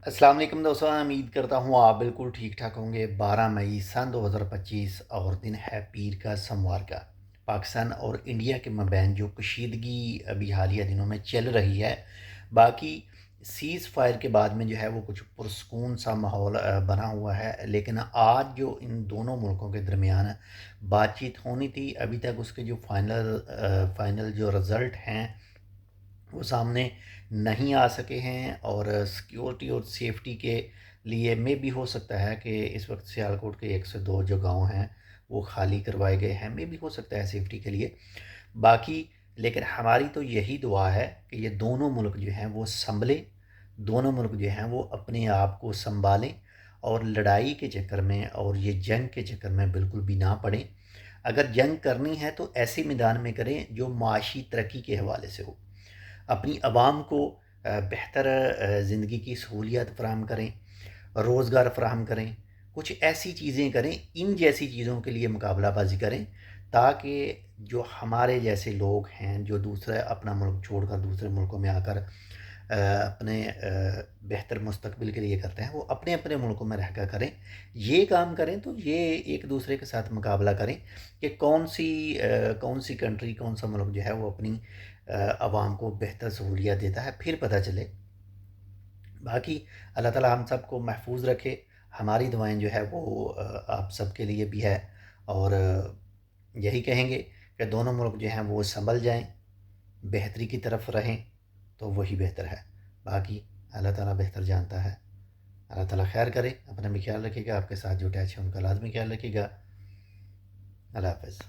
अस्सलाम वालेकुम दोस्तों, मैं उम्मीद करता हूँ आप बिल्कुल ठीक ठाक होंगे। 12 मई सन 2025 और दिन है पीर का सोमवार का। पाकिस्तान और इंडिया के मबैन जो कशीदगी अभी हालिया दिनों में चल रही है, बाकी सीज़ फायर के बाद में जो है वो कुछ पुरस्कून सा माहौल बना हुआ है। लेकिन आज जो इन दोनों मुल्कों के दरमियान बातचीत होनी थी, अभी तक उसके जो फाइनल जो रिज़ल्ट हैं वो सामने नहीं आ सके हैं। और सिक्योरिटी और सेफ्टी के लिए में भी हो सकता है कि इस वक्त सियालकोट के 102 जो गांव हैं वो खाली करवाए गए हैं, में भी हो सकता है सेफ्टी के लिए। बाकी लेकिन हमारी तो यही दुआ है कि ये दोनों मुल्क जो हैं वो संभले, दोनों मुल्क जो हैं वो अपने आप को संभालें और लड़ाई के चक्कर में और ये जंग के चक्कर में बिल्कुल भी ना पड़ें। अगर जंग करनी है तो ऐसे मैदान में करें जो माशी तरक्की के हवाले से हो, अपनी आवाम को बेहतर ज़िंदगी की सहूलियत फ़राहम करें, रोज़गार फ़राहम करें, कुछ ऐसी चीज़ें करें, इन जैसी चीज़ों के लिए मुकाबलाबाजी करें, ताकि जो हमारे जैसे लोग हैं जो दूसरा अपना मुल्क छोड़कर दूसरे मुल्कों में आकर अपने बेहतर मुस्तकबिल के लिए करते हैं, वो अपने अपने मुल्कों में रहकर करें। ये काम करें तो ये एक दूसरे के साथ मुकाबला करें कि कौन सी कंट्री, कौन सा मुल्क जो है वो अपनी आवाम को बेहतर सहूलियत देता है, फिर पता चले। बाकी अल्लाह ताला हम सब को महफूज रखे। हमारी दुआएं जो है वो आप सब के लिए भी है। और यही कहेंगे कि दोनों मुल्क जो हैं वो संभल जाएं, बेहतरी की तरफ रहें, तो वही बेहतर है। बाकी अल्लाह ताला बेहतर जानता है। अल्लाह ताला खैर करे। अपना भी ख्याल रखिएगा, आपके साथ जो अटैच है उनका लाजमी ख्याल रखिएगा। अल्लाह हाफ़िज़।